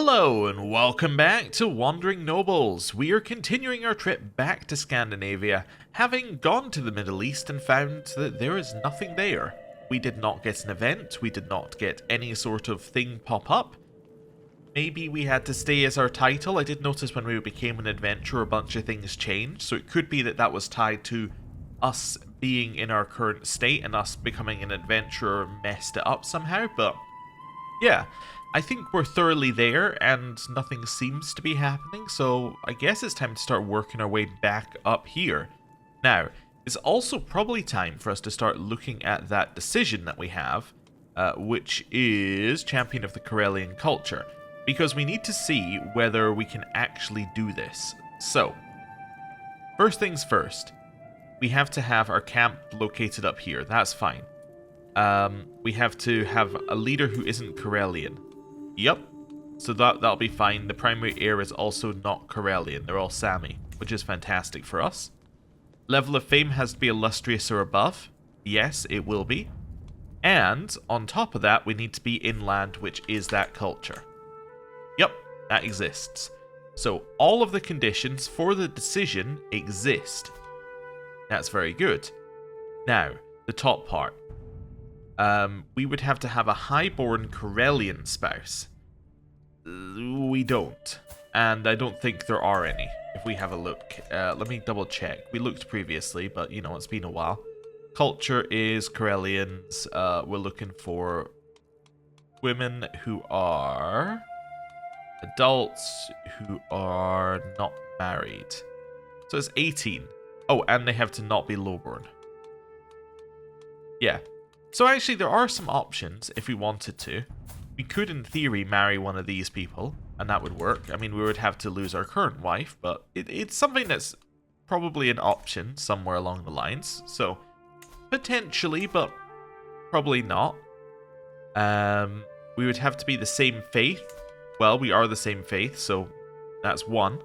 Hello and welcome back to Wandering Nobles. We are continuing our trip back to Scandinavia, having gone to the Middle East and found that there is nothing there. We did not get an event, we did not get any sort of thing pop up. Maybe we had to stay as our title. I did notice when we became an adventurer a bunch of things changed, so it could be that that was tied to us being in our current state and us becoming an adventurer messed it up somehow, but yeah. I think we're thoroughly there and nothing seems to be happening, so I guess it's time to start working our way back up here. Now, it's also probably time for us to start looking at that decision that we have, which is Champion of the Karelian Culture, because we need to see whether we can actually do this. So, first things first, we have to have our camp located up here, that's fine. We have to have a leader who isn't Karelian. Yep, so that'll be fine. The primary heir is also not Karelian, they're all Sami, which is fantastic for us. Level of fame has to be illustrious or above. Yes, it will be. And on top of that, we need to be inland, which is that culture. Yep, that exists. So all of the conditions for the decision exist. That's very good. Now, the top part. We would have to have a highborn Karelian spouse. We don't. And I don't think there are any, if we have a look. Let me double check. We looked previously, but you know, it's been a while. Culture is Karelians. We're looking for women who are adults who are not married. So it's 18. Oh, and they have to not be lowborn. Yeah. So actually there are some options if we wanted to. We could in theory marry one of these people and that would work. I mean, we would have to lose our current wife, but it's something that's probably an option somewhere along the lines. So potentially, but probably not. We would have to be the same faith. Well, we are the same faith, so that's one.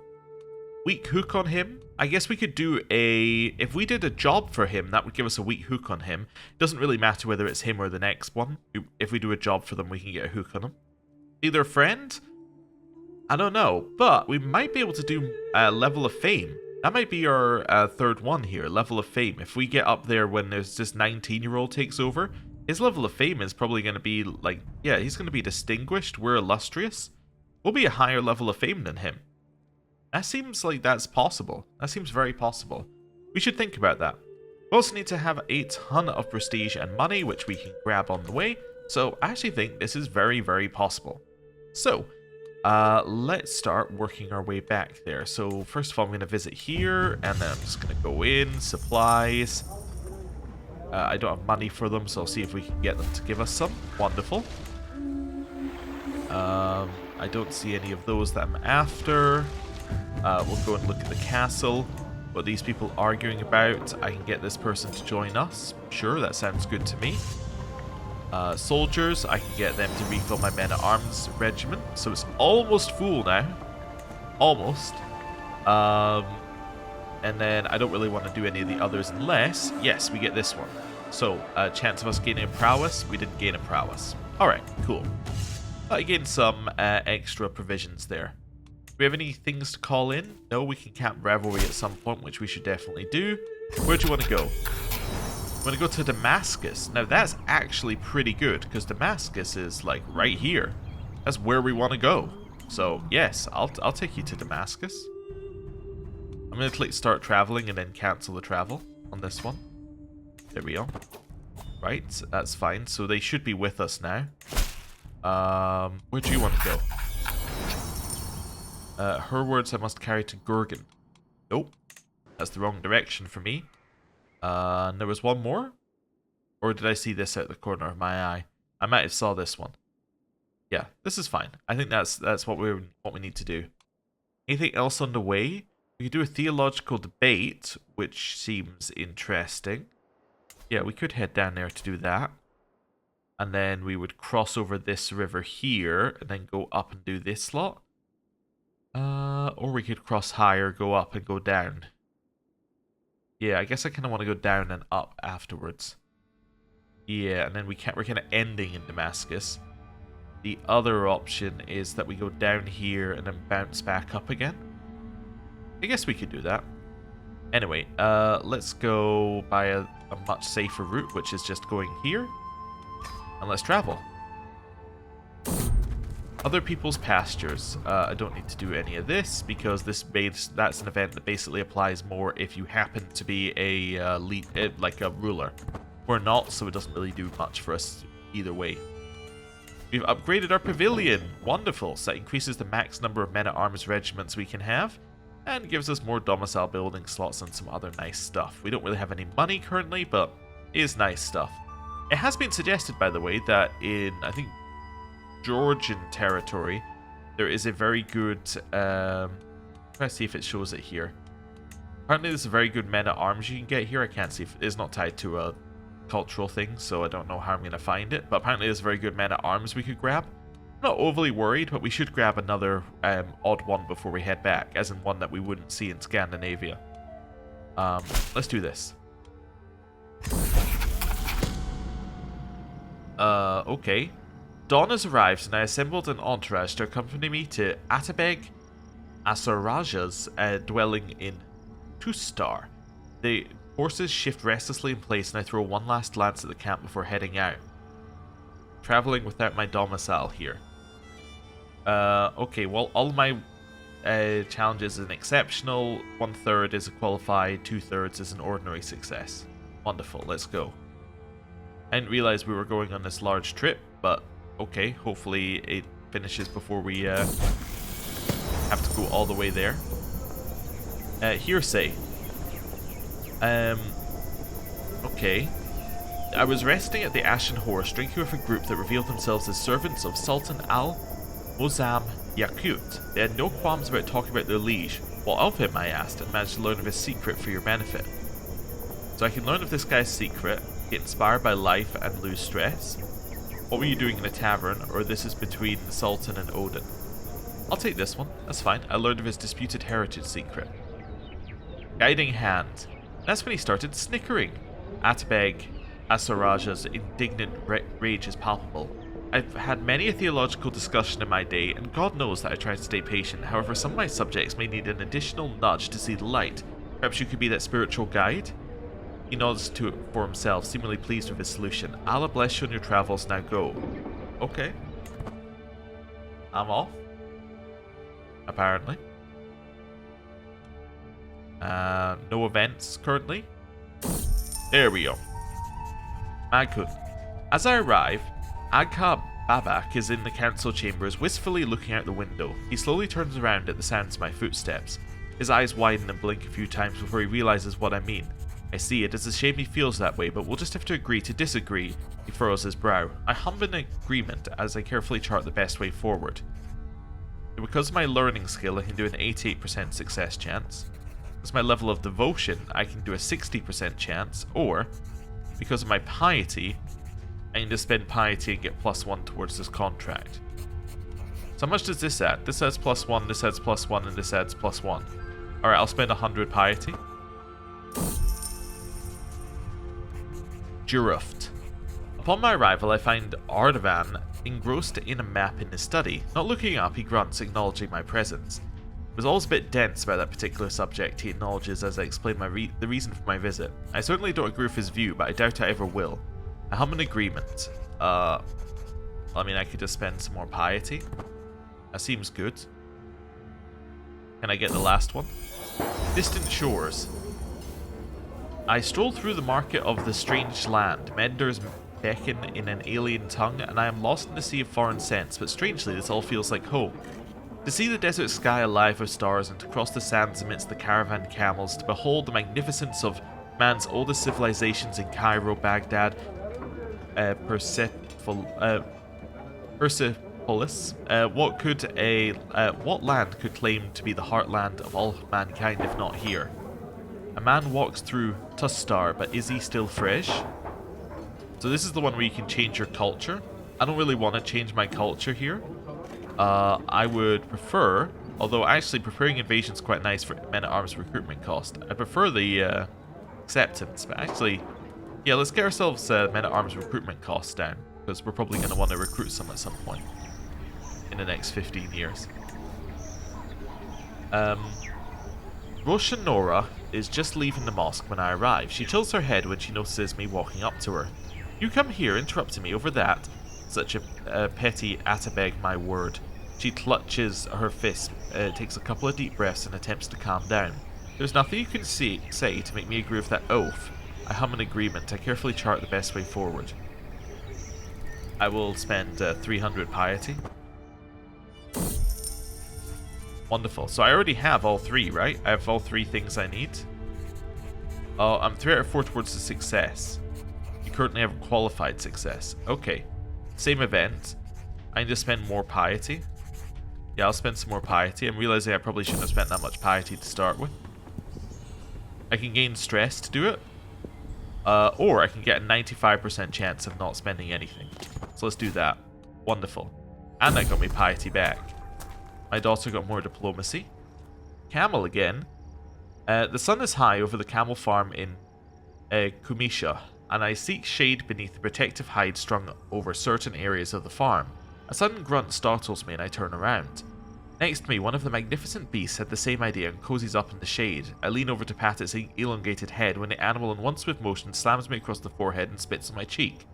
Weak hook on him. I guess we could do if we did a job for him, that would give us a weak hook on him. It doesn't really matter whether it's him or the next one. If we do a job for them, we can get a hook on them. Either a friend? I don't know, but we might be able to do a level of fame. That might be our third one here, level of fame. If we get up there when there's this 19-year-old takes over, his level of fame is probably going to be like, yeah, he's going to be distinguished. We're illustrious. We'll be a higher level of fame than him. That seems like that's possible. That seems very possible. We should think about that. We also need to have a ton of prestige and money, which we can grab on the way. So I actually think this is very, very possible. So, let's start working our way back there. So first of all, I'm going to visit here, and then I'm just going to go in, supplies. I don't have money for them, so I'll see if we can get them to give us some. Wonderful. I don't see any of those that I'm after. We'll go and look at the castle. What these people arguing about. I can get this person to join us. Sure, that sounds good to me. Soldiers, I can get them to refill my men-at-arms regiment. So it's almost full now. Almost. And then I don't really want to do any of the others unless, yes, we get this one. So, chance of us gaining a prowess. We didn't gain a prowess. Alright, cool. I gained some extra provisions there. Do we have any things to call in? No, we can camp revelry at some point, which we should definitely do. Where do you want to go? We want to go to Damascus. Now, that's actually pretty good, because Damascus is, like, right here. That's where we want to go. So, yes, I'll take you to Damascus. I'm going to click Start Traveling and then cancel the travel on this one. There we go. Right, that's fine. So they should be with us now. Where do you want to go? Her words I must carry to Gurgen. Nope. That's the wrong direction for me. And there was one more? Or did I see this out the corner of my eye? I might have saw this one. Yeah, this is fine. I think that's what we need to do. Anything else on the way? We could do a theological debate, which seems interesting. Yeah, we could head down there to do that. And then we would cross over this river here, and then go up and do this lot. Or we could cross higher, go up, and go down. Yeah, I guess I kind of want to go down and up afterwards. Yeah, and then we're kind of ending in Damascus. the other option is that we go down here and then bounce back up again. I guess we could do that. Anyway, let's go by a much safer route, which is just going here. And let's travel. Other people's pastures. I don't need to do any of this because that's an event that basically applies more if you happen to be a like a ruler. We're not, so it doesn't really do much for us either way. We've upgraded our pavilion. Wonderful. So that increases the max number of men-at-arms regiments we can have and gives us more domicile building slots and some other nice stuff. We don't really have any money currently, but it is nice stuff. It has been suggested, by the way, that in, I think, Georgian territory, there is a very good, try to see if it shows it here. Apparently there's a very good men-at-arms you can get here. I can't see if it's not tied to a cultural thing, so I don't know how I'm going to find it, but apparently there's a very good men-at-arms we could grab. I'm not overly worried, but we should grab another odd one before we head back, as in one that we wouldn't see in Scandinavia. Let's do this. Okay. Dawn has arrived, and I assembled an entourage to accompany me to Atabeg Asaraja's dwelling in Tustar. The horses shift restlessly in place, and I throw one last glance at the camp before heading out. Traveling without my domicile here. Okay, well, all my challenges is an exceptional, 1/3 is a qualified, 2/3 is an ordinary success. Wonderful, let's go. I didn't realize we were going on this large trip, but okay, hopefully it finishes before we have to go all the way there. Hearsay. Okay. I was resting at the Ashen Horse, drinking with a group that revealed themselves as servants of Sultan al-Muzam Yakut. They had no qualms about talking about their liege. What of him, I asked, and managed to learn of his secret for your benefit. So I can learn of this guy's secret, get inspired by life, and lose stress. What were you doing in a tavern, or this is between the Sultan and Odin? I'll take this one, that's fine. I learned of his disputed heritage secret. Guiding hand. That's when he started snickering. Atabeg Asaraja's indignant rage is palpable. I've had many a theological discussion in my day, and God knows that I try to stay patient. However, some of my subjects may need an additional nudge to see the light. Perhaps you could be that spiritual guide? He nods to it for himself, seemingly pleased with his solution. Allah bless you on your travels, now go. Okay. I'm off. Apparently. No events currently. There we go. Magkun. As I arrive, Agha Babak is in the council chambers, wistfully looking out the window. He slowly turns around at the sounds of my footsteps. His eyes widen and blink a few times before he realizes what I mean. I see it. It's a shame he feels that way, but we'll just have to agree to disagree. He furrows his brow. I hum in agreement as I carefully chart the best way forward. Because of my learning skill, I can do an 88% success chance. Because of my level of devotion, I can do a 60% chance, or because of my piety, I can just spend piety and get +1 towards this contract. So how much does this add? This adds +1, this adds +1, and this adds +1. Alright, I'll spend 100 piety. Juruft. Upon my arrival, I find Ardavan engrossed in a map in his study. Not looking up, he grunts, acknowledging my presence. It was always a bit dense about that particular subject, he acknowledges as I explain the reason for my visit. I certainly don't agree with his view, but I doubt I ever will. I hum in agreement. I mean, I could just spend some more piety. That seems good. Can I get the last one? Distant shores. I stroll through the market of the strange land. Menders beckon in an alien tongue, and I am lost in the sea of foreign scents, but strangely this all feels like home. To see the desert sky alive with stars, and to cross the sands amidst the caravan camels, to behold the magnificence of man's oldest civilizations in Cairo, Baghdad, Persepolis. What land could claim to be the heartland of all mankind if not here? A man walks through Tustar, but is he still fresh? So this is the one where you can change your culture. I don't really want to change my culture here. I would prefer, although actually preparing invasion is quite nice for men-at-arms recruitment cost. I prefer the acceptance, but actually, yeah, let's get ourselves men-at-arms recruitment costs down, because we're probably going to want to recruit some at some point. in the next 15 years. Roshanora is just leaving the mosque when I arrive. She tilts her head when she notices me walking up to her. You come here interrupting me over that? Such a petty Atabeg, my word. She clutches her fist, takes a couple of deep breaths and attempts to calm down. There's nothing you can say to make me agree with that oath. I hum an agreement. I carefully chart the best way forward. I will spend 300 piety. Wonderful. So I already have all three, right? I have all three things I need. Oh, I'm 3 out of 4 towards the success. You currently have qualified success. Okay. Same event. I need to spend more piety. Yeah, I'll spend some more piety. I'm realizing I probably shouldn't have spent that much piety to start with. I can gain stress to do it. Or I can get a 95% chance of not spending anything. So let's do that. Wonderful. And that got me piety back. My daughter got more diplomacy. Camel again. The sun is high over the camel farm in Kumisha, and I seek shade beneath the protective hide strung over certain areas of the farm. A sudden grunt startles me and I turn around. Next to me, one of the magnificent beasts had the same idea and cozies up in the shade. I lean over to pat its elongated head when the animal in one swift motion slams me across the forehead and spits on my cheek.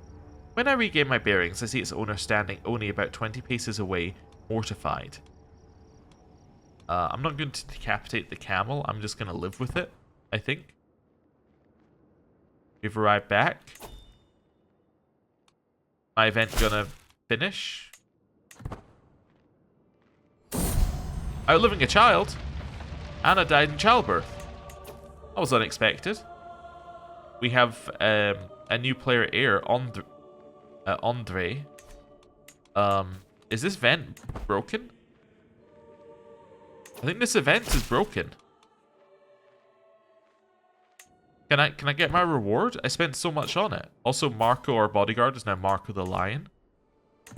When I regain my bearings, I see its owner standing only about 20 paces away, mortified. I'm not going to decapitate the camel, I'm just going to live with it, I think. We've arrived back. My event gonna finish. Outliving a child? Anna died in childbirth. That was unexpected. We have a new player heir, Andre. Is this vent broken? I think this event is broken. Can I get my reward? I spent so much on it. Also, Marco, our bodyguard, is now Marco the Lion.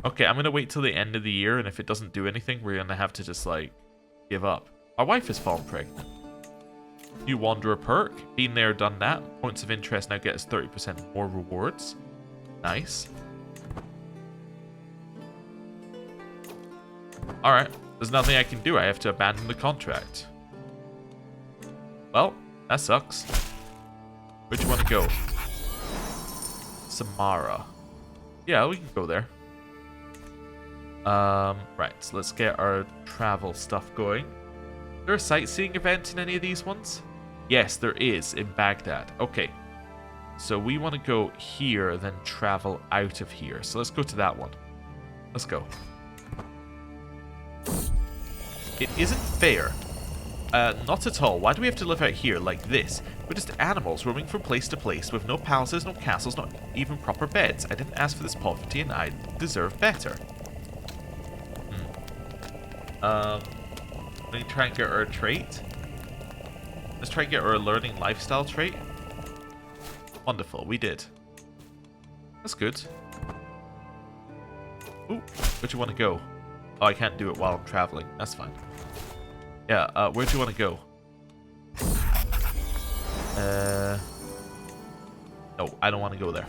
Okay, I'm gonna wait till the end of the year, and if it doesn't do anything, we're gonna have to just, like, give up. My wife has fallen pregnant. New Wanderer perk. Been there, done that. Points of interest now get us 30% more rewards. Nice. Alright. There's nothing I can do. I have to abandon the contract. Well, that sucks. Where'd you want to go? Samara. Yeah, we can go there. Right, so let's get our travel stuff going. Is there a sightseeing event in any of these ones? Yes, there is in Baghdad. Okay. So we want to go here, then travel out of here. So let's go to that one. Let's go. It isn't fair. Not at all. Why do we have to live out here like this? We're just animals roaming from place to place with no palaces, no castles, not even proper beds. I didn't ask for this poverty and I deserve better. Let me try and get her a trait. Let's try and get her a learning lifestyle trait. Wonderful, we did. That's good. Ooh, where do you want to go? Oh, I can't do it while I'm traveling. That's fine. Yeah, where do you want to go? No, I don't want to go there.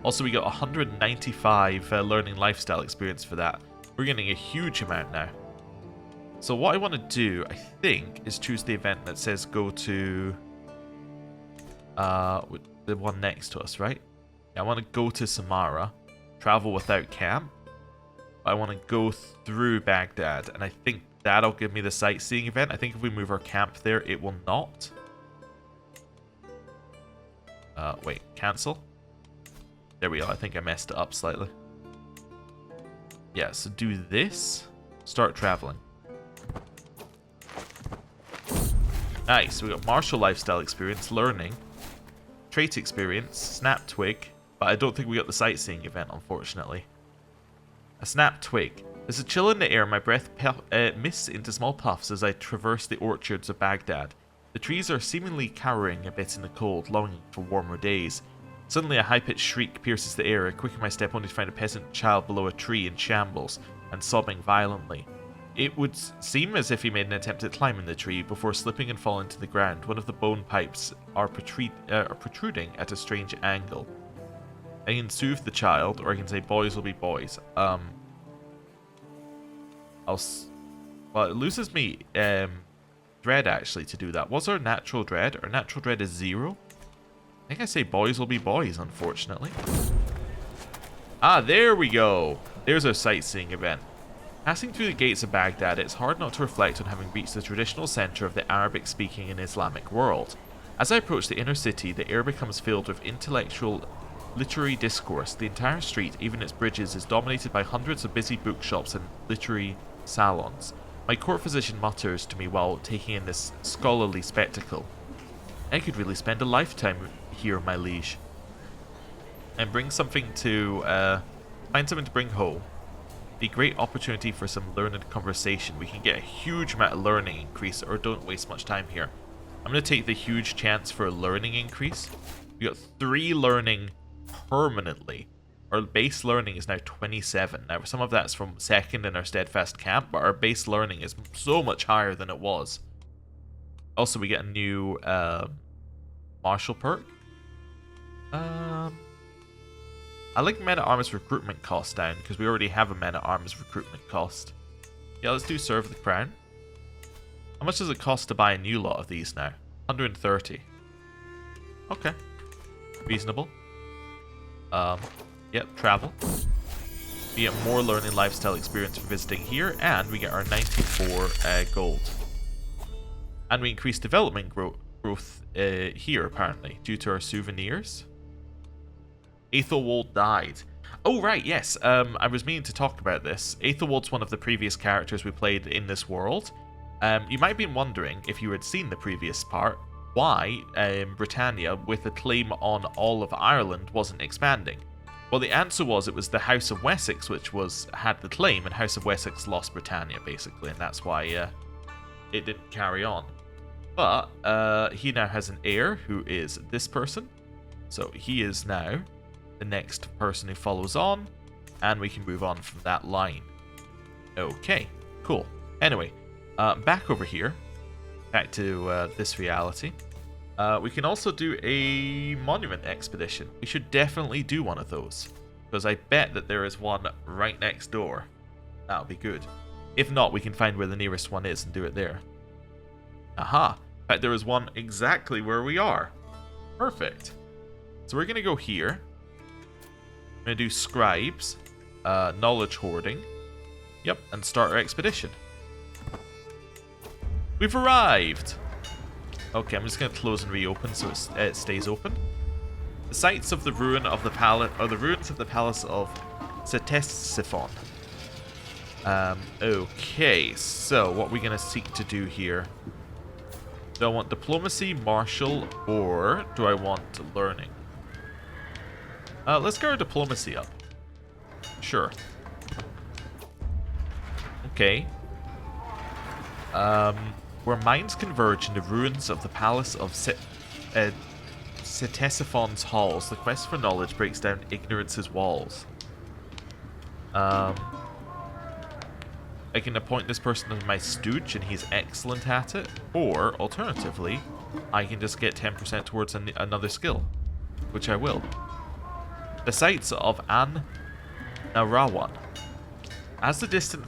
Also, we got 195 learning lifestyle experience for that. We're getting a huge amount now. So what I want to do, I think, is choose the event that says go to the one next to us, right? Yeah, I want to go to Samara, travel without camp. I want to go through Baghdad, and I think that'll give me the sightseeing event. I think if we move our camp there, it will not. Wait, cancel? There we go. I think I messed it up slightly. Yeah, so do this. Start traveling. Nice. We got martial lifestyle experience, learning, trait experience, snap twig, but I don't think we got the sightseeing event, unfortunately. A snap twig. There's a chill in the air. My breath mists into small puffs as I traverse the orchards of Baghdad. The trees are seemingly cowering a bit in the cold, longing for warmer days. Suddenly a high-pitched shriek pierces the air. I quicken my step only to find a peasant child below a tree in shambles and sobbing violently. It would seem as if he made an attempt at climbing the tree before slipping and falling to the ground. One of the bone pipes are protruding at a strange angle. I can soothe the child, or I can say boys will be boys. Well, it loses me dread actually to do that. What's our natural dread? Our natural dread is 0. I think I say boys will be boys, unfortunately. Ah, there we go. There's our sightseeing event. Passing through the gates of Baghdad, it's hard not to reflect on having reached the traditional centre of the Arabic-speaking and Islamic world. As I approach the inner city, the air becomes filled with intellectual, literary discourse. The entire street, even its bridges, is dominated by hundreds of busy bookshops and literary salons. My court physician mutters to me while taking in this scholarly spectacle. I could really spend a lifetime here, my liege. And bring something to, find something to bring home. A great opportunity for some learned conversation. We can get a huge amount of learning increase, or don't waste much time here. I'm going to take the huge chance for a learning increase. We got 3 learning permanently. Our base learning is now 27. Now, some of that's from second in our steadfast camp, but our base learning is so much higher than it was. Also, we get a new martial perk. I like men-at-arms recruitment cost down, because we already have a men-at-arms recruitment cost. Yeah, let's do Serve the Crown. How much does it cost to buy a new lot of these now? 130. Okay. Reasonable. Yep, travel. We get more learning lifestyle experience for visiting here, and we get our 94 gold. And we increase development growth here, apparently, due to our souvenirs. Aethelwald died. Oh, right, yes. I was meaning to talk about this. Aethelwald's one of the previous characters we played in this world. You might have been wondering, if you had seen the previous part, why Britannia, with a claim on all of Ireland, wasn't expanding. Well, the answer was it was the House of Wessex which had the claim, and House of Wessex lost Britannia, basically, and that's why it didn't carry on. But he now has an heir, who is this person. So he is now the next person who follows on, and we can move on from that line. Okay, cool. Anyway, back over here, back to this reality. We can also do a monument expedition. We should definitely do one of those, because I bet that there is one right next door. That'll be good. If not, we can find where the nearest one is and do it there. Aha! In fact, there is one exactly where we are. Perfect. So we're going to go here. I'm going to do scribes, knowledge hoarding. Yep, and start our expedition. We've arrived! Okay, I'm just going to close and reopen so it stays open. The sites of the ruin of the palace are the ruins of the palace of Ctesiphon. Okay, so what are we going to seek to do here? Do I want diplomacy, martial, or do I want learning? Let's get our diplomacy up. Sure. Okay. Where minds converge in the ruins of the palace of Ctesiphon's halls, the quest for knowledge breaks down ignorance's walls. I can appoint this person as my stooge, and he's excellent at it. Or, alternatively, I can just get 10% towards another skill, which I will. The sites of An-Narawan. As the distant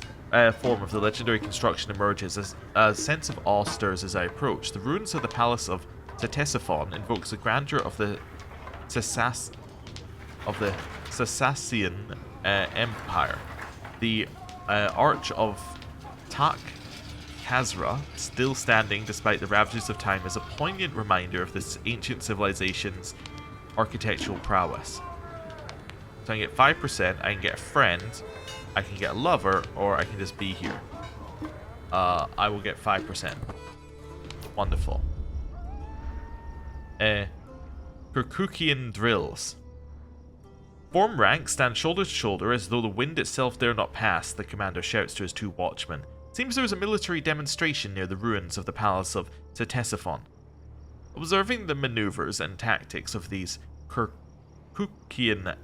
form of the legendary construction emerges, a sense of awe stirs as I approach. The ruins of the palace of Ctesiphon invokes the grandeur of the Sassanian Empire. The Arch of Tak-Khazra, still standing despite the ravages of time, is a poignant reminder of this ancient civilization's architectural prowess. So I can get 5%, I can get a friend, I can get a lover, or I can just be here. I will get 5%. Wonderful. Kirkukian drills. Form rank, stand shoulder to shoulder, as though the wind itself dare not pass, the commander shouts to his 2 watchmen. Seems there is a military demonstration near the ruins of the palace of Ctesiphon. Observing the maneuvers and tactics of these Kirkukian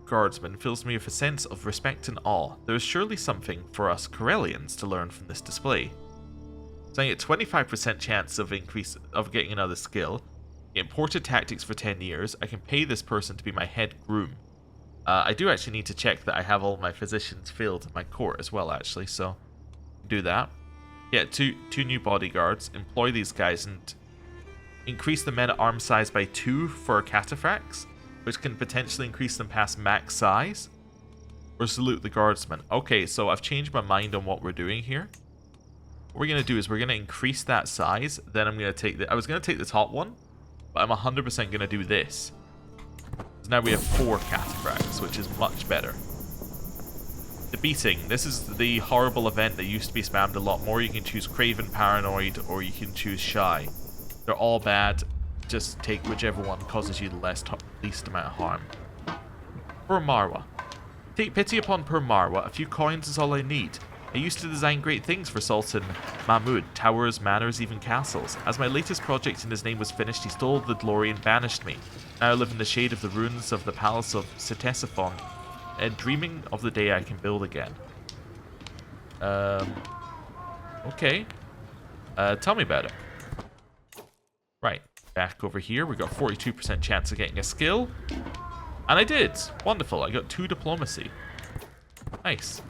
guardsmen fills me with a sense of respect and awe. There is surely something for us Corellians to learn from this display. So I get 25% chance of getting another skill. Imported tactics for 10 years. I can pay this person to be my head groom. I do actually need to check that I have all my physicians filled in my court as well, actually, so do that. Get two new bodyguards, employ these guys, and increase the men-at-arms size by 2 for cataphracts, which can potentially increase them past max size. Or salute the guardsmen. Okay, so I've changed my mind on what we're doing here. What we're going to do is we're going to increase that size, then I'm going to take the... I was going to take the top one, but I'm 100% going to do this. So now we have 4 cataphracts, which is much better. The beating. This is the horrible event that used to be spammed a lot more. You can choose Craven, Paranoid, or you can choose Shy. They're all bad. Just take whichever one causes you the least amount of harm. For Marwa. Take pity upon poor Marwa. A few coins is all I need. I used to design great things for Sultan Mahmud. Towers, manors, even castles. As my latest project in his name was finished, he stole the glory and banished me. Now I live in the shade of the ruins of the palace of Ctesiphon, and dreaming of the day I can build again. Okay. Tell me about it. Right, back over here, we got 42% chance of getting a skill. And I did! Wonderful, I got 2 diplomacy. Nice.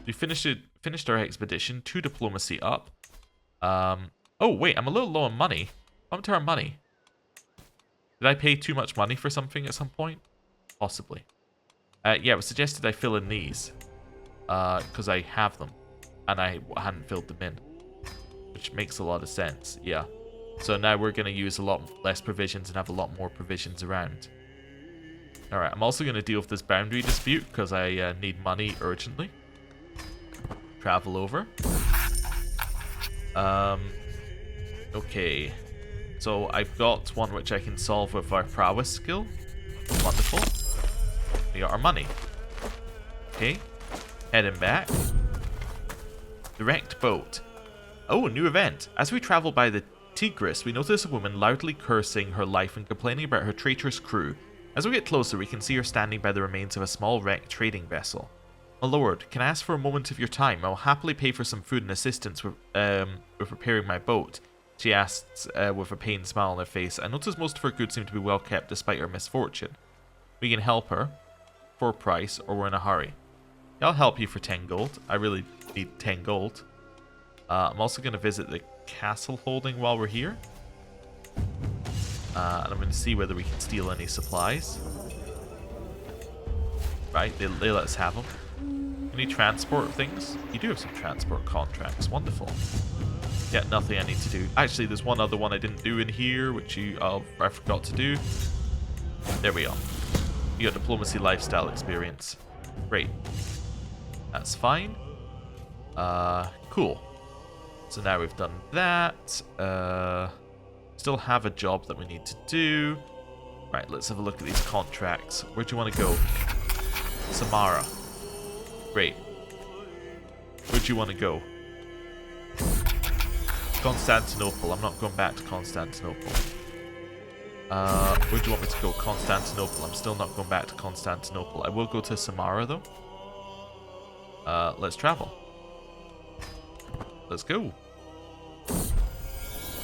We finished our expedition, 2 diplomacy up. Oh wait, I'm a little low on money. What happened to our money? Did I pay too much money for something at some point? Possibly. Yeah, it was suggested I fill in these. Because I have them. And I hadn't filled them in. Which makes a lot of sense, yeah. So now we're going to use a lot less provisions and have a lot more provisions around. Alright, I'm also going to deal with this boundary dispute because I need money urgently. Travel over. Okay. So I've got one which I can solve with our prowess skill. Wonderful. We got our money. Okay. Heading back. Direct boat. Oh, new event. As we travel by the Tigris, we notice a woman loudly cursing her life and complaining about her traitorous crew. As we get closer, we can see her standing by the remains of a small wrecked trading vessel. My lord, can I ask for a moment of your time? I will happily pay for some food and assistance with repairing my boat. She asks with a pained smile on her face. I notice most of her goods seem to be well kept despite her misfortune. We can help her for a price, or we're in a hurry. I'll help you for 10 gold. I really need 10 gold. I'm also going to visit the castle holding while we're here. And I'm going to see whether we can steal any supplies. Right, they let us have them. Any transport things? You do have some transport contracts. Wonderful. Yeah, nothing I need to do. Actually, there's one other one I didn't do in here, which I forgot to do. There we are. You got diplomacy lifestyle experience. Great. That's fine. Cool. So now we've done that. Still have a job that we need to do. Right, let's have a look at these contracts. Where do you want to go? Samara. Great. Where do you want to go? Constantinople. I'm not going back to Constantinople. Where do you want me to go? Constantinople. I'm still not going back to Constantinople. I will go to Samara, though. Let's travel. Let's go.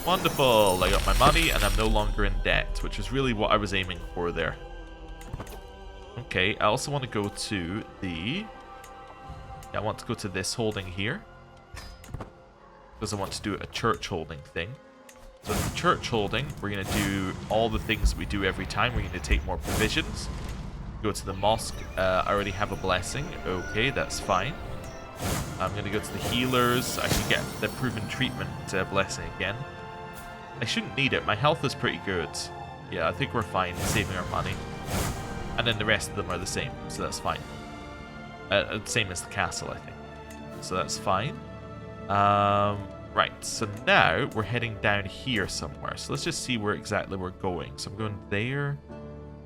Wonderful. I got my money, and I'm no longer in debt, which is really what I was aiming for there. Okay, I also want to go to the... Yeah, I want to go to this holding here. Because I want to do a church holding thing. So the church holding, we're going to do all the things we do every time. We're going to take more provisions. Go to the mosque. I already have a blessing. Okay, that's fine. I'm going to go to the healers. I can get the proven treatment blessing again. I shouldn't need it. My health is pretty good. Yeah, I think we're fine saving our money. And then the rest of them are the same, so that's fine. Same as the castle, I think. So that's fine. Right, so now we're heading down here somewhere. So let's just see where exactly we're going. So I'm going there.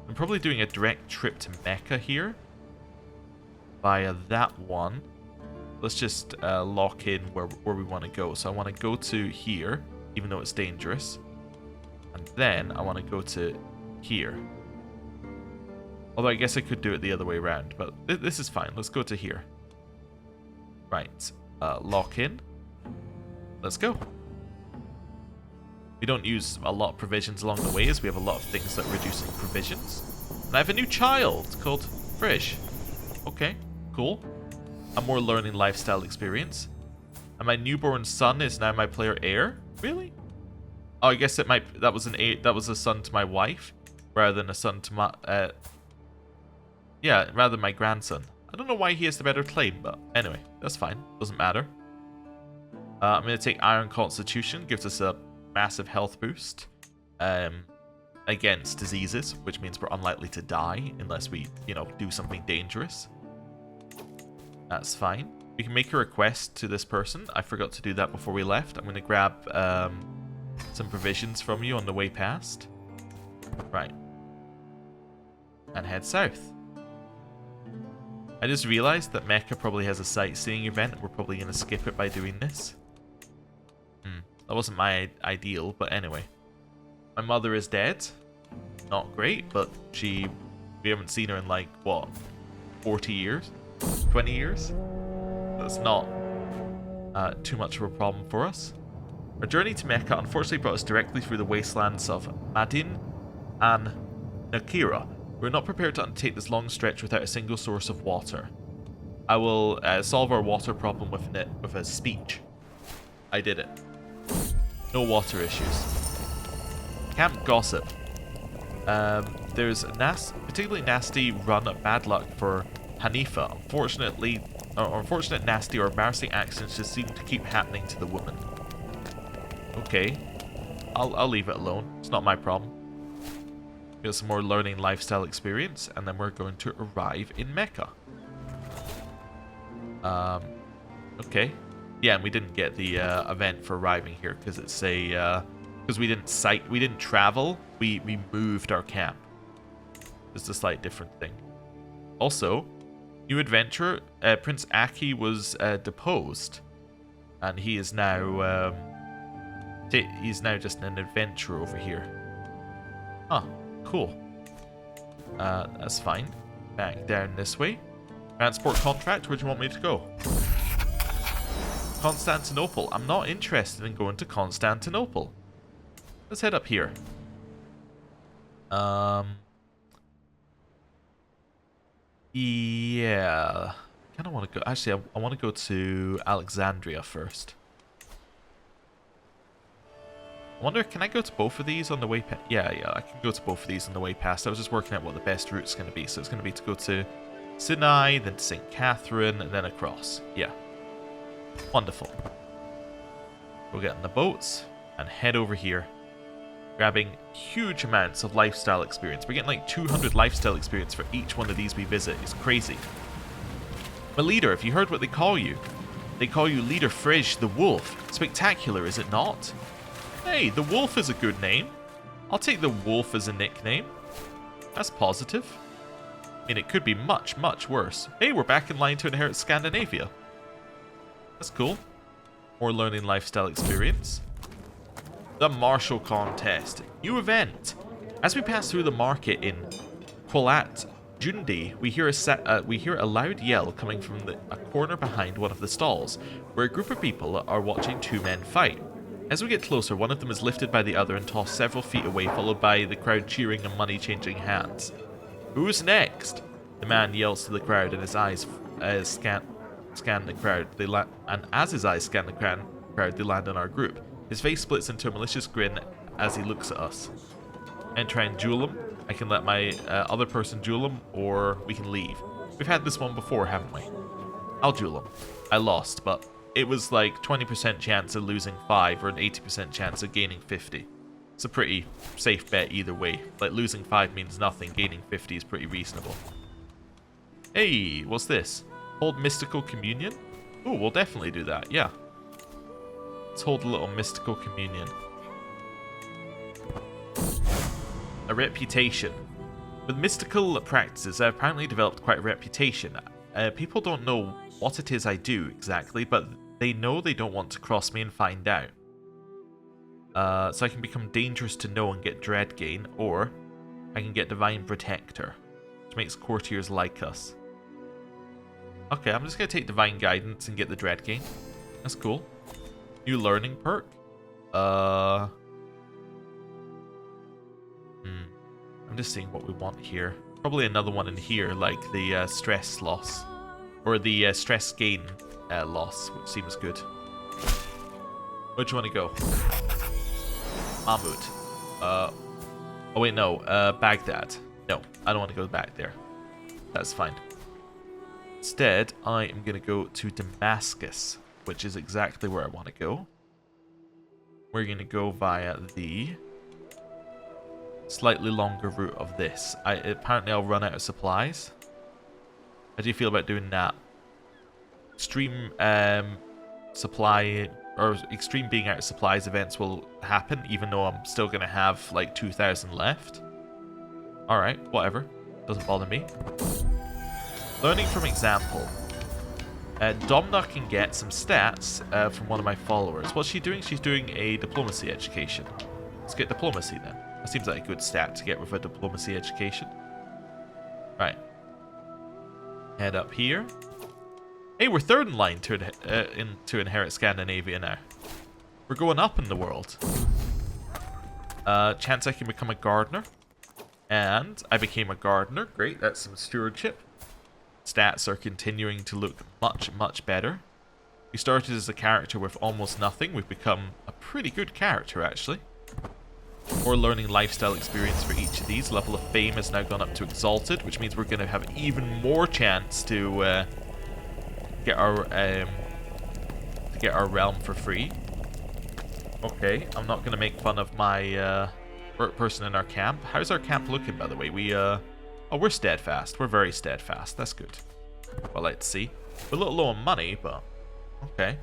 I'm probably doing a direct trip to Mecca here. Via that one. Let's just lock in where we want to go. So I want to go to here, even though it's dangerous. And then I want to go to here. Although I guess I could do it the other way around, but this is fine. Let's go to here. Right. Lock in. Let's go. We don't use a lot of provisions along the way, as we have a lot of things that are reducing provisions. And I have a new child called Fresh. Okay, cool. A more learning lifestyle experience. And my newborn son is now my player heir? Really? Oh, I guess that was a son to my wife rather than a son to my yeah, rather than my grandson. I don't know why he has the better claim, but anyway, that's fine. Doesn't matter. I'm going to take Iron Constitution. Gives us a massive health boost against diseases, which means we're unlikely to die unless we, you know, do something dangerous. That's fine. We can make a request to this person. I forgot to do that before we left. I'm going to grab some provisions from you on the way past. Right. And head south. I just realized that Mecca probably has a sightseeing event. We're probably going to skip it by doing this. That wasn't my ideal, but anyway. My mother is dead. Not great, but we haven't seen her in like, what, 40 years? 20 years? That's not too much of a problem for us. Our journey to Mecca unfortunately brought us directly through the wastelands of Madin and Nakira. We're not prepared to undertake this long stretch without a single source of water. I will solve our water problem with a speech. I did it. No water issues. Camp Gossip. There's a particularly nasty run of bad luck for Hanifa. Unfortunate, nasty, or embarrassing accidents just seem to keep happening to the woman. Okay. I'll leave it alone. It's not my problem. We got some more learning lifestyle experience, and then we're going to arrive in Mecca. Okay. Yeah, and we didn't get the event for arriving here because it's because we didn't travel. We moved our camp. It's a slight different thing. Also, new adventure. Prince Aki was deposed, and he is now just an adventurer over here. Huh. Cool. That's fine. Back down this way. Transport contract. Where do you want me to go? Constantinople. I'm not interested in going to Constantinople. Let's head up here. Yeah. I kind of want to go. Actually, I want to go to Alexandria first. I wonder, can I go to both of these on the way past? Yeah, I can go to both of these on the way past. I was just working out what the best route's going to be. So it's going to be to go to Sinai, then to St. Catherine, and then across. Yeah. Wonderful. We'll get in the boats and head over here. Grabbing huge amounts of lifestyle experience. We're getting like 200 lifestyle experience for each one of these we visit. It's crazy. My leader, have you heard what they call you? They call you Leader Frisch the Wolf. Spectacular, is it not? Hey, the Wolf is a good name. I'll take the Wolf as a nickname. That's positive. I mean, it could be much, much worse. Hey, we're back in line to inherit Scandinavia. That's cool. More learning lifestyle experience. The Martial Contest. New event. As we pass through the market in Kholat Jundi, we hear a loud yell coming from a corner behind one of the stalls, where a group of people are watching two men fight. As we get closer, one of them is lifted by the other and tossed several feet away, followed by the crowd cheering and money changing hands. Who's next? The man yells to the crowd, and his eyes scan the crowd. And as his eyes scan the crowd, they land on our group. His face splits into a malicious grin as he looks at us. And try and duel him. I can let my other person duel him, or we can leave. We've had this one before, haven't we? I'll duel him. I lost, but it was like 20% chance of losing 5 or an 80% chance of gaining 50. It's a pretty safe bet either way. Like, losing 5 means nothing, gaining 50 is pretty reasonable. Hey, what's this? Hold mystical communion? Oh, we'll definitely do that, yeah. Let's hold a little mystical communion. A reputation. With mystical practices, I've apparently developed quite a reputation. People don't know what it is I do exactly, but they know they don't want to cross me and find out. So I can become dangerous to know and get dread gain, or I can get Divine Protector, which makes courtiers like us. Okay, I'm just going to take Divine Guidance and get the dread gain. That's cool. New learning perk. I'm just seeing what we want here. Probably another one in here, like the stress loss. Or the stress gain loss, which seems good. Where do you want to go? Mahmud. Oh wait, no. Baghdad. No, I don't want to go back there. That's fine. Instead, I am going to go to Damascus, which is exactly where I want to go. We're going to go via the slightly longer route of this. Apparently I'll run out of supplies. How do you feel about doing that? Extreme supply, or extreme being out of supplies events will happen, even though I'm still going to have like 2,000 left. Alright, whatever. Doesn't bother me. Learning from example. Domna can get some stats from one of my followers. What's she doing? She's doing a diplomacy education. Let's get diplomacy then. That seems like a good stat to get with a diplomacy education. Right. Head up here. Hey, we're third in line to inherit Scandinavia now. We're going up in the world. Chance I can become a gardener. And I became a gardener. Great, that's some stewardship. Stats are continuing to look much, much better. We started as a character with almost nothing. We've become a pretty good character, actually. More learning lifestyle experience for each of these. Level of fame has now gone up to exalted, which means we're going to have even more chance to get our realm for free. Okay, I'm not going to make fun of my person in our camp. How's our camp looking, by the way? We're steadfast. We're very steadfast. That's good. Well, let's see. We're a little low on money, but okay.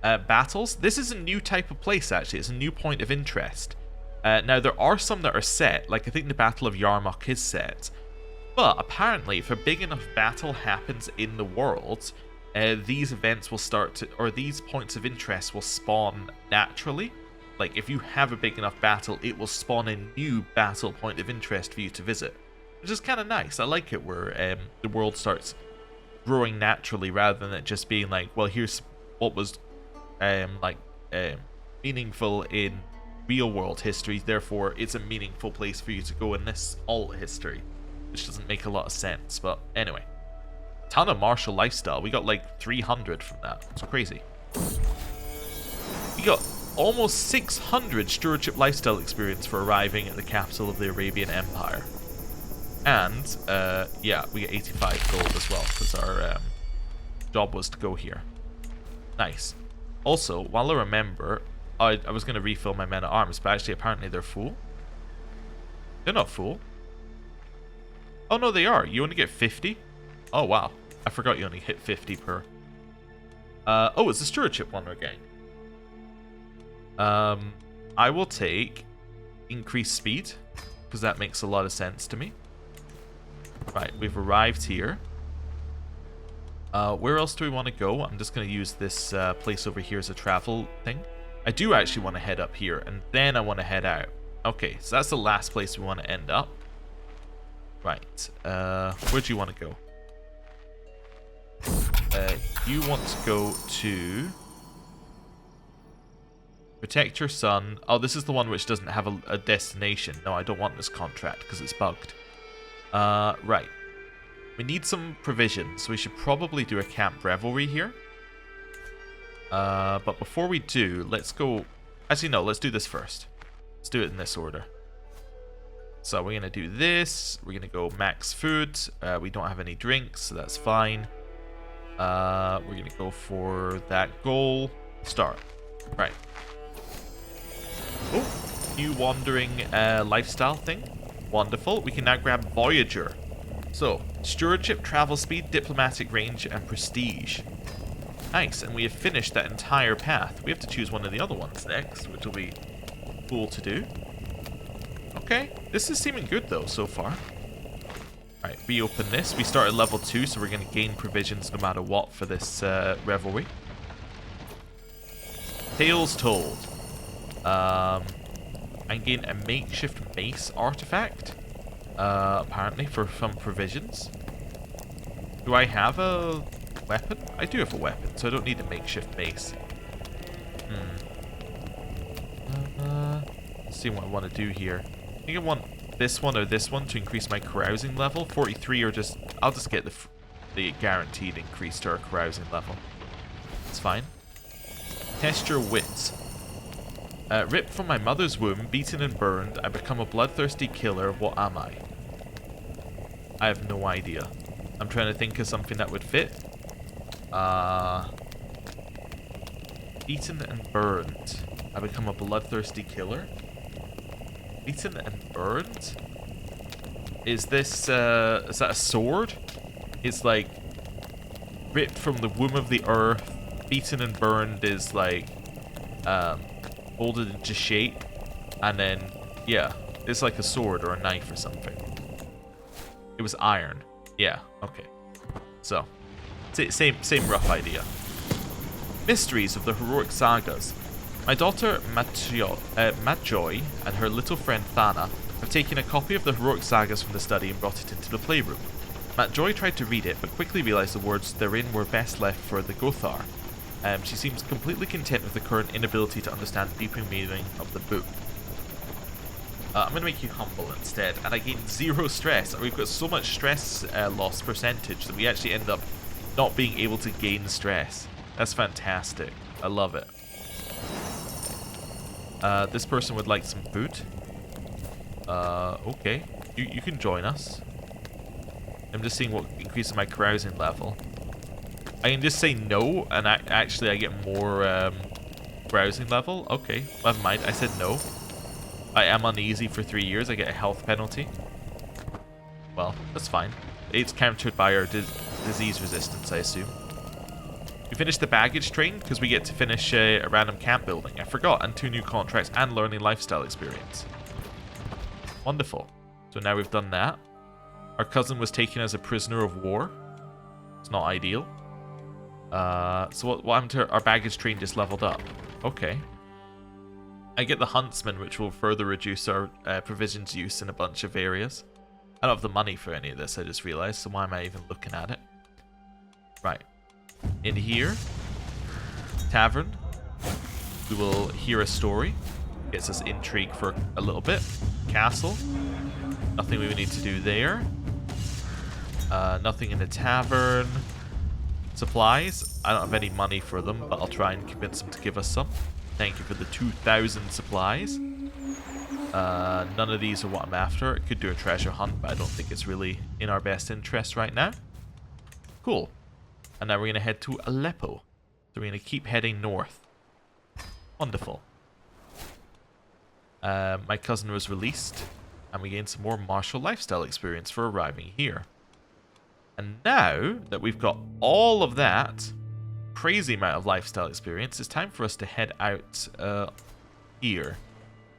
Battles. This is a new type of place, actually. It's a new point of interest. Now, there are some that are set. Like, I think the Battle of Yarmouk is set. But apparently, if a big enough battle happens in the world, these events will start to, or these points of interest will spawn naturally. Like, if you have a big enough battle, it will spawn a new battle point of interest for you to visit. Which is kind of nice. I like it where the world starts growing naturally rather than it just being like, well, here's what was meaningful in real world history, therefore it's a meaningful place for you to go in this alt history. Which doesn't make a lot of sense, but anyway. Ton of martial lifestyle. We got like 300 from that. It's crazy. We got almost 600 stewardship lifestyle experience for arriving at the capital of the Arabian Empire. And, yeah, we get 85 gold as well, because our job was to go here. Nice. Also, while I remember, I was going to refill my men at arms, but actually apparently they're full. They're not full. Oh, no, they are. You only get 50? Oh, wow. I forgot you only hit 50 per. Oh, it's the stewardship one we're getting. I will take increased speed, because that makes a lot of sense to me. Right, we've arrived here. Where else do we want to go? I'm just going to use this place over here as a travel thing. I do actually want to head up here, and then I want to head out. Okay, so that's the last place we want to end up. Right, where do you want to go? You want to go to... Protect your son. Oh, this is the one which doesn't have a destination. No, I don't want this contract because it's bugged. Right. We need some provisions, so we should probably do a camp revelry here. But before we do, let's go... Actually, no, let's do this first. Let's do it in this order. So we're going to do this. We're going to go max food. We don't have any drinks, so that's fine. We're going to go for that goal. Start. Right. Oh, new wandering lifestyle thing. Wonderful. We can now grab Voyager. So, stewardship, travel speed, diplomatic range, and prestige. Nice, and we have finished that entire path. We have to choose one of the other ones next, which will be cool to do. Okay, this is seeming good though so far. Alright, reopen this. We start at level 2, so we're going to gain provisions no matter what for this revelry. Tales told. I gain a makeshift mace artifact. Apparently for some provisions. Do I have a weapon? I do have a weapon, so I don't need a makeshift mace. Let's see what I want to do here. I think I want this one or this one to increase my carousing level. 43 or just... I'll just get the guaranteed increase to our carousing level. It's fine. Test your wits. Ripped from my mother's womb, beaten and burned, I become a bloodthirsty killer. What am I? I have no idea. I'm trying to think of something that would fit. Beaten and burned. I become a bloodthirsty killer. Beaten and burned? Is this, is that a sword? It's like ripped from the womb of the earth. Beaten and burned is like molded into shape. And then, yeah, it's like a sword or a knife or something. It was iron. Yeah, okay. So, same rough idea. Mysteries of the heroic sagas. My daughter Matjoy and her little friend Thana have taken a copy of the heroic sagas from the study and brought it into the playroom. Matjoy tried to read it, but quickly realised the words therein were best left for the Gothar. She seems completely content with the current inability to understand the deeper meaning of the book. I'm going to make you humble instead, and I gain 0 stress. We've got so much stress loss percentage that we actually end up not being able to gain stress. That's fantastic. I love it. This person would like some food. Okay. You can join us. I'm just seeing what increases my carousing level. I can just say no, and actually I get more carousing level. Okay, never mind. I said no. I am uneasy for 3 years. I get a health penalty. Well, that's fine. It's countered by our disease resistance, I assume. We finished the baggage train because we get to finish a random camp building. I forgot, and 2 new contracts and learning lifestyle experience. Wonderful. So now we've done that. Our cousin was taken as a prisoner of war. It's not ideal. So what happened to our baggage train? Just leveled up. Okay. I get the huntsman, which will further reduce our provisions use in a bunch of areas. I don't have the money for any of this, I just realized, so why am I even looking at it? Right. In here, tavern. We will hear a story. Gets us intrigue for a little bit. Castle. Nothing we would need to do there. Nothing in the tavern. Supplies. I don't have any money for them, but I'll try and convince them to give us some. Thank you for the 2,000 supplies. None of these are what I'm after. It could do a treasure hunt, but I don't think it's really in our best interest right now. Cool. And now we're going to head to Aleppo. So we're going to keep heading north. Wonderful. My cousin was released, and we gained some more martial lifestyle experience for arriving here. And now that we've got all of that crazy amount of lifestyle experience, it's time for us to head out here.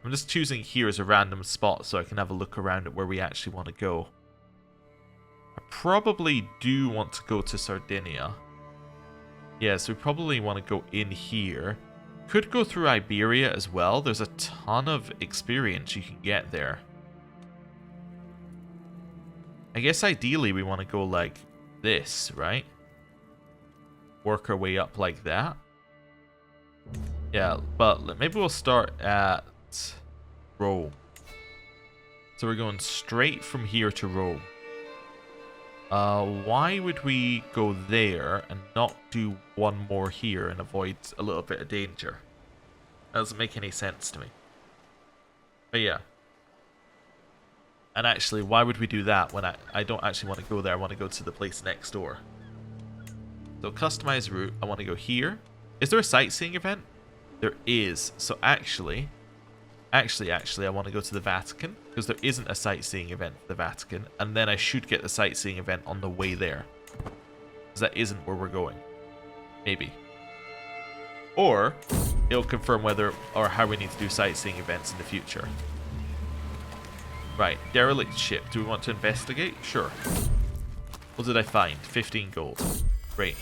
I'm just choosing here as a random spot so I can have a look around at where we actually want to go. I probably do want to go to Sardinia. Yeah, so we probably want to go in here. Could go through Iberia as well. There's a ton of experience you can get there. I guess ideally we want to go like this, right? Work our way up like that. Yeah, but maybe we'll start at Rome. So we're going straight from here to Rome. Why would we go there and not do one more here and avoid a little bit of danger? That doesn't make any sense to me. But yeah. And actually, why would we do that when I don't actually want to go there? I want to go to the place next door. So customize route. I want to go here. Is there a sightseeing event? There is. So actually, I want to go to the Vatican because there isn't a sightseeing event for the Vatican, and then I should get the sightseeing event on the way there. Because that isn't where we're going. Maybe. Or it'll confirm whether or how we need to do sightseeing events in the future. Right, derelict ship. Do we want to investigate? Sure. What did I find? 15 gold. Great.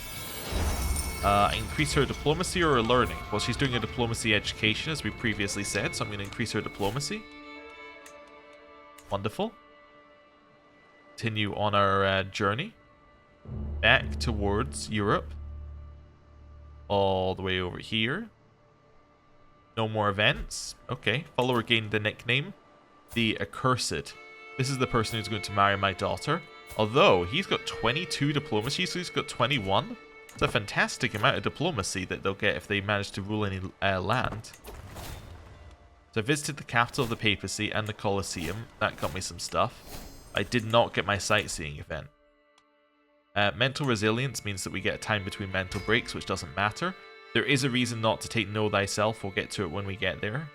Increase her diplomacy or her learning? Well, she's doing a diplomacy education, as we previously said, so I'm going to increase her diplomacy. Wonderful. Continue on our journey. Back towards Europe. All the way over here. No more events. Okay. Follower gained the nickname. the accursed. This is the person who's going to marry my daughter. Although, he's got 22 diplomacy, so he's got 21. It's a fantastic amount of diplomacy that they'll get if they manage to rule any land. So I visited the capital of the papacy and the Colosseum. That got me some stuff. I did not get my sightseeing event. Mental resilience means that we get a time between mental breaks, which doesn't matter. There is a reason not to take Know Thyself. We'll get to it when we get there.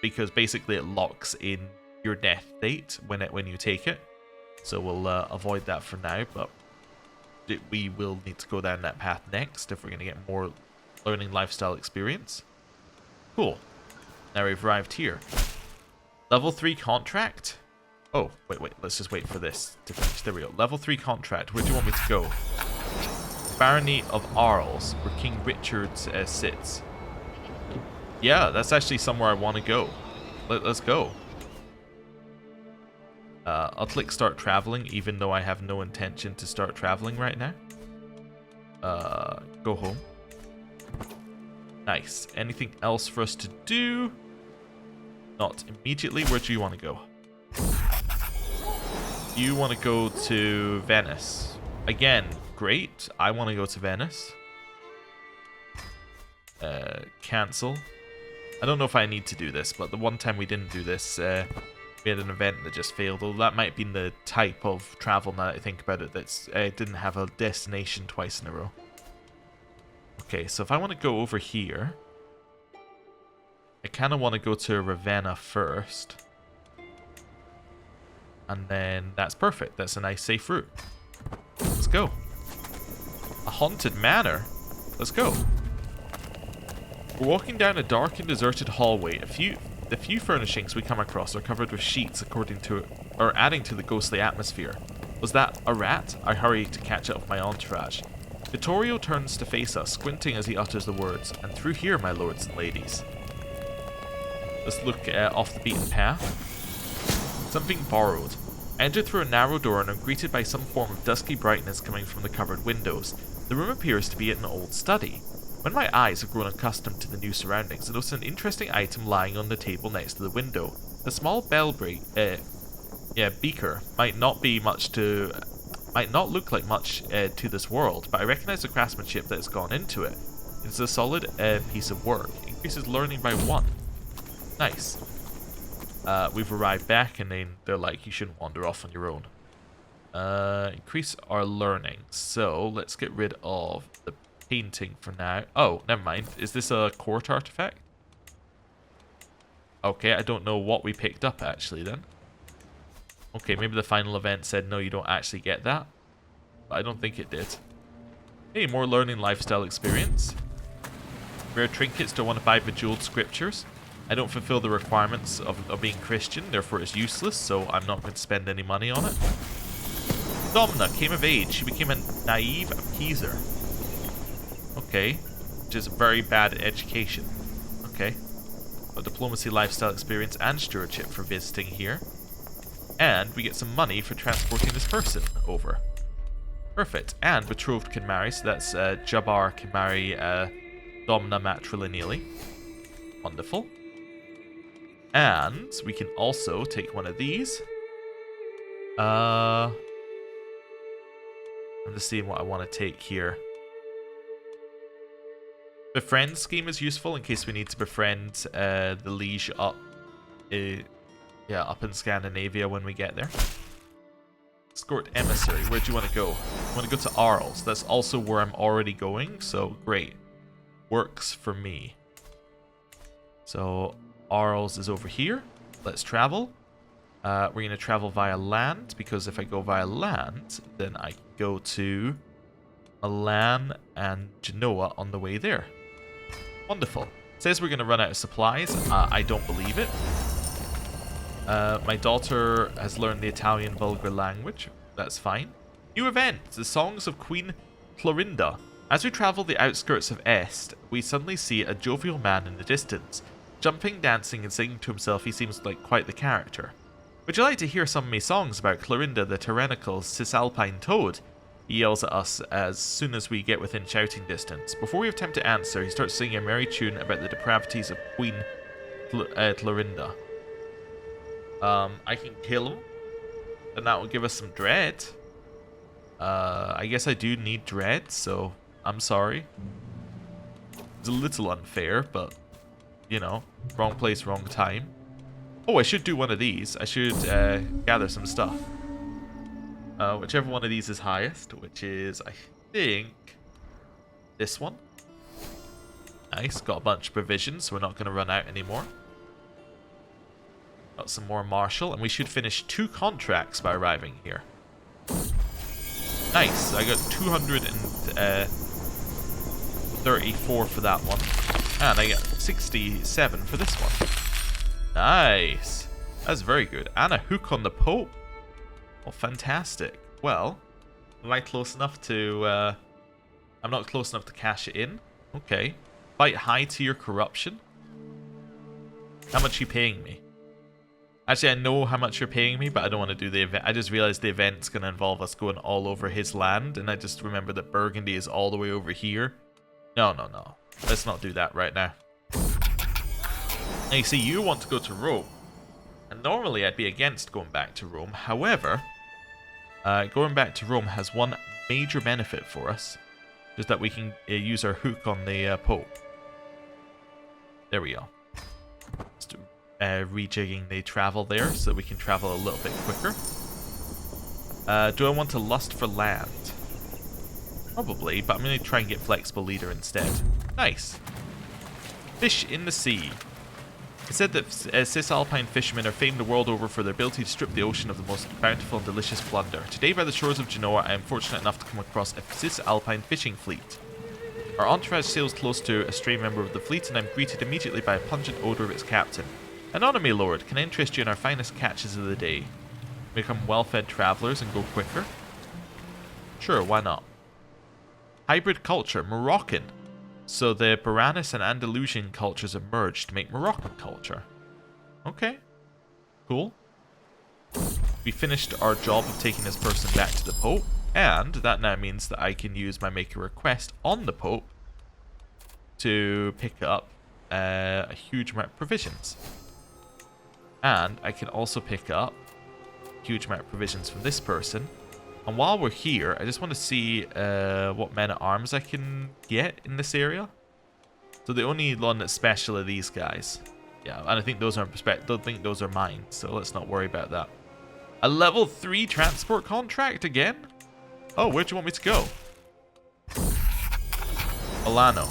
Because basically it locks in your death date when you take it. So we'll avoid that for now, but we will need to go down that path next if we're going to get more learning lifestyle experience. Cool. Now we've arrived here. Level 3 contract. Oh, wait. Let's just wait for this to finish. There we go. Level 3 contract. Where do you want me to go? Barony of Arles, where King Richard sits. Yeah, that's actually somewhere I want to go. Let's go. I'll click start traveling, even though I have no intention to start traveling right now. Go home. Nice. Anything else for us to do? Not immediately. Where do you want to go? You want to go to Venice. Again, great. I want to go to Venice. Cancel. I don't know if I need to do this, but the one time we didn't do this, we had an event that just failed. Although that might have been the type of travel, now that I think about it, that's didn't have a destination twice in a row. Okay, so if I want to go over here, I kind of want to go to Ravenna first. And then that's perfect. That's a nice safe route. Let's go. A haunted manor. Let's go. We're walking down a dark and deserted hallway. The few furnishings we come across are covered with sheets adding to the ghostly atmosphere. Was that a rat? I hurry to catch up with my entourage. Vittorio turns to face us, squinting as he utters the words, "And through here, my lords and ladies." Let's look off the beaten path. Something borrowed. I entered through a narrow door and am greeted by some form of dusky brightness coming from the covered windows. The room appears to be an old study. When my eyes have grown accustomed to the new surroundings, I notice an interesting item lying on the table next to the window. A small beaker might not look like much to this world, but I recognize the craftsmanship that has gone into it. It's a solid piece of work. Increases learning by 1. Nice. We've arrived back, and then they're like, you shouldn't wander off on your own. Increase our learning. So let's get rid of the painting for now. Oh, never mind. Is this a court artifact? Okay, I don't know what we picked up actually then. Okay, maybe the final event said no, you don't actually get that. But I don't think it did. Hey, more learning lifestyle experience. Rare trinkets, don't want to buy bejeweled scriptures. I don't fulfill the requirements of being Christian, therefore it's useless, so I'm not going to spend any money on it. Domna came of age. She became a naive appeaser. Okay. Which is a very bad education. Okay. A diplomacy, lifestyle experience, and stewardship for visiting here. And we get some money for transporting this person over. Perfect. And betrothed can marry, so that's Jabbar can marry Domna matrilineally. Wonderful. And we can also take one of these. I'm just seeing what I want to take here. Befriend scheme is useful in case we need to befriend the liege up, up in Scandinavia when we get there. Escort emissary. Where do you want to go? I want to go to Arles. That's also where I'm already going, so great. Works for me. So Arles is over here. Let's travel. We're going to travel via land, because if I go via land, then I can go to Milan and Genoa on the way there. Wonderful. It says we're going to run out of supplies. I don't believe it. My daughter has learned the Italian vulgar language. That's fine. New event. The Songs of Queen Clorinda. As we travel the outskirts of Est, we suddenly see a jovial man in the distance. Jumping, dancing, and singing to himself, he seems like quite the character. Would you like to hear some of my songs about Clorinda, the tyrannical Cisalpine toad? He yells at us as soon as we get within shouting distance. Before we have time to answer, he starts singing a merry tune about the depravities of Queen Clorinda. I can kill him, and that will give us some dread. I guess I do need dread, so I'm sorry. It's a little unfair, but, you know, wrong place, wrong time. Oh, I should do one of these. I should gather some stuff. Whichever one of these is highest, which is, I think, this one. Nice, got a bunch of provisions, so we're not going to run out anymore. Got some more martial, and we should finish 2 contracts by arriving here. Nice, I got 234 for that one. And I get 67 for this one. Nice. That's very good. And a hook on the Pope. Oh, fantastic. Well, am I close enough to... I'm not close enough to cash it in. Okay. Fight high tier corruption. How much are you paying me? Actually, I know how much you're paying me, but I don't want to do the event. I just realized the event's going to involve us going all over his land, and I just remember that Burgundy is all the way over here. No, no, no. Let's not do that right now. Now, you see, you want to go to Rome. And normally I'd be against going back to Rome. However, going back to Rome has one major benefit for us. Just that we can use our hook on the Pope. There we go. Just rejigging the travel there so that we can travel a little bit quicker. Do I want to lust for land? Probably, but I'm going to try and get flexible leader instead. Nice. Fish in the sea. It said that Cisalpine fishermen are famed the world over for their ability to strip the ocean of the most bountiful and delicious plunder. Today, by the shores of Genoa, I am fortunate enough to come across a Cisalpine fishing fleet. Our entourage sails close to a stray member of the fleet, and I'm greeted immediately by a pungent odour of its captain. Anonymy, Lord, can I interest you in our finest catches of the day? Become well-fed travellers and go quicker? Sure, why not? Hybrid culture, Moroccan. So the Baranus and Andalusian cultures have merged to make Moroccan culture. Okay. Cool. We finished our job of taking this person back to the Pope, and that now means that I can use my make a request on the Pope to pick up a huge amount of provisions. And I can also pick up a huge amount of provisions from this person. And while we're here, I just want to see what men-at-arms I can get in this area. So the only one that's special are these guys. Yeah, and I think those are don't think those are mine, so let's not worry about that. A level 3 transport contract again? Oh, where do you want me to go? Milano.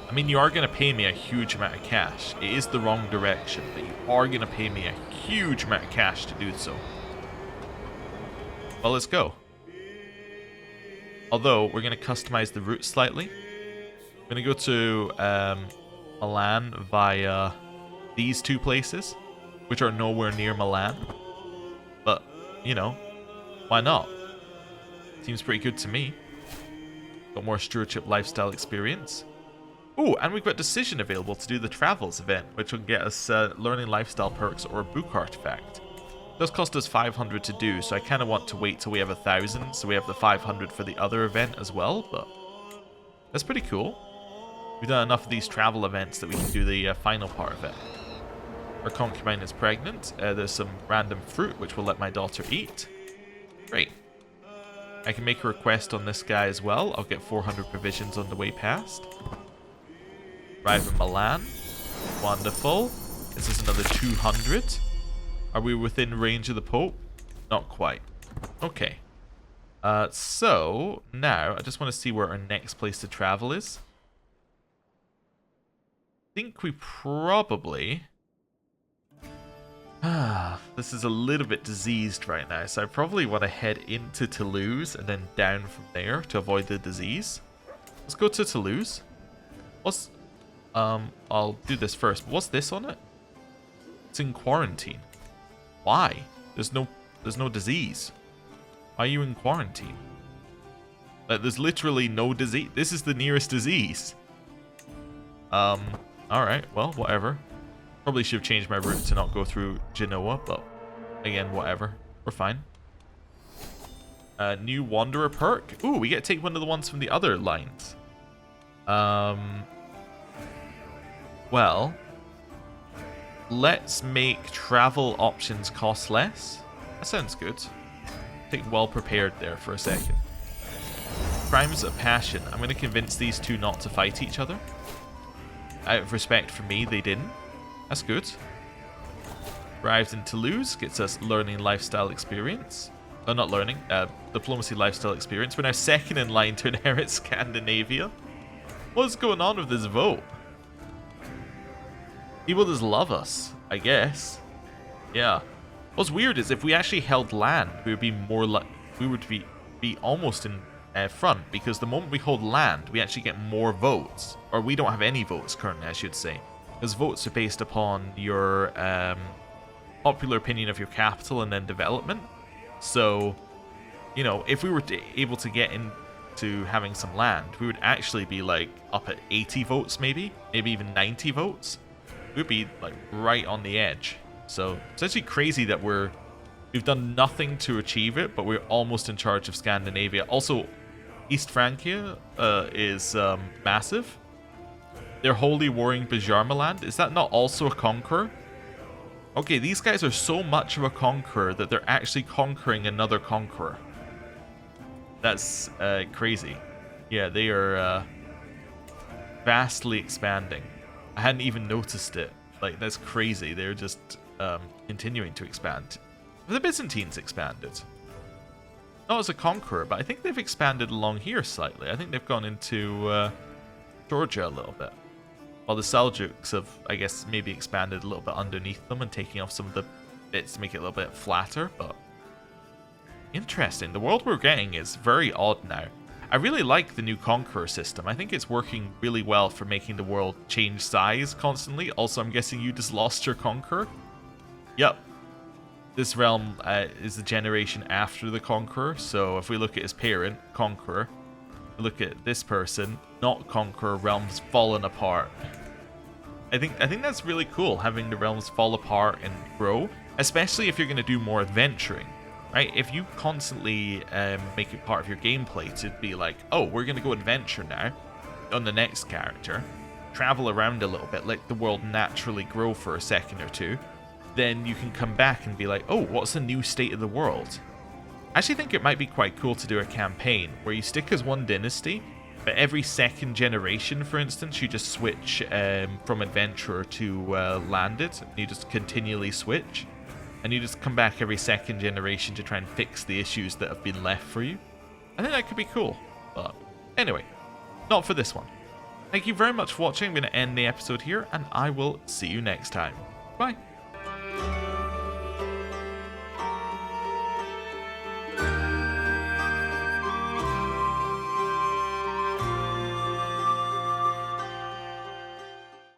I mean, you are going to pay me a huge amount of cash. It is the wrong direction, but you are going to pay me a huge amount of cash to do so. Well, let's go. Although, we're going to customize the route slightly. We're going to go to Milan via these 2 places, which are nowhere near Milan. But, you know, why not? Seems pretty good to me. Got more stewardship lifestyle experience. Oh, and we've got decision available to do the travels event, which will get us learning lifestyle perks or a book artifact. It does cost us 500 to do, so I kind of want to wait till we have 1,000, so we have the 500 for the other event as well, but that's pretty cool. We've done enough of these travel events that we can do the final part of it. Our concubine is pregnant. There's some random fruit, which we'll let my daughter eat. Great. I can make a request on this guy as well. I'll get 400 provisions on the way past. Arrive in Milan. Wonderful. This is another 200. Are we within range of the Pope? Not quite. Okay. So, now, I just want to see where our next place to travel is. I think we probably... this is a little bit diseased right now, so I probably want to head into Toulouse and then down from there to avoid the disease. Let's go to Toulouse. What's... I'll do this first. But what's this on it? It's in quarantine. Why? There's no disease. Why are you in quarantine? Like, there's literally no disease. This is the nearest disease. Alright, well, whatever. Probably should have changed my route to not go through Genoa, but again, whatever. We're fine. New Wanderer perk. Ooh, we get to take one of the ones from the other lines. Well, let's make travel options cost less. That sounds good. I think well prepared there for a second. Crimes of passion. I'm going to convince these two not to fight each other. Out of respect for me, they didn't. That's good. Arrived in Toulouse, gets us learning lifestyle experience. Oh, not learning, diplomacy lifestyle experience. We're now second in line to inherit Scandinavia. What's going on with this vote? People just love us, I guess. Yeah. What's weird is if we actually held land, we would be more like we would be almost in front, because the moment we hold land, we actually get more votes, or we don't have any votes currently, I should say, because votes are based upon your popular opinion of your capital and then development. So, you know, if we were able to get into having some land, we would actually be like up at 80 votes, maybe even 90 votes. We'd be like right on the edge. So it's actually crazy that we've done nothing to achieve it, but we're almost in charge of Scandinavia. Also, East Francia is massive. Their holy warring Bjarmaland, is that not also a conqueror? Okay, these guys are so much of a conqueror that they're actually conquering another conqueror. That's crazy. Yeah, they are vastly expanding. I hadn't even noticed it. Like, that's crazy. They're just continuing to expand. The Byzantines expanded. Not as a conqueror, but I think they've expanded along here slightly. I think they've gone into Georgia a little bit. While the Seljuks have, I guess, maybe expanded a little bit underneath them and taking off some of the bits to make it a little bit flatter, but interesting. The world we're getting is very odd now. I really like the new Conqueror system. I think it's working really well for making the world change size constantly. Also, I'm guessing you just lost your Conqueror? Yep. This realm is the generation after the Conqueror, so if we look at his parent, Conqueror, look at this person, not Conqueror, realms fallen apart. I think that's really cool, having the realms fall apart and grow, especially if you're going to do more adventuring. Right, if you constantly make it part of your gameplay to be like, oh, we're going to go adventure now on the next character, travel around a little bit, let the world naturally grow for a second or two, then you can come back and be like, oh, what's the new state of the world? I actually think it might be quite cool to do a campaign where you stick as one dynasty, but every second generation, for instance, you just switch from adventurer to landed, and you just continually switch. And you just come back every second generation to try and fix the issues that have been left for you. I think that could be cool. But anyway, not for this one. Thank you very much for watching. I'm going to end the episode here, and I will see you next time. Bye.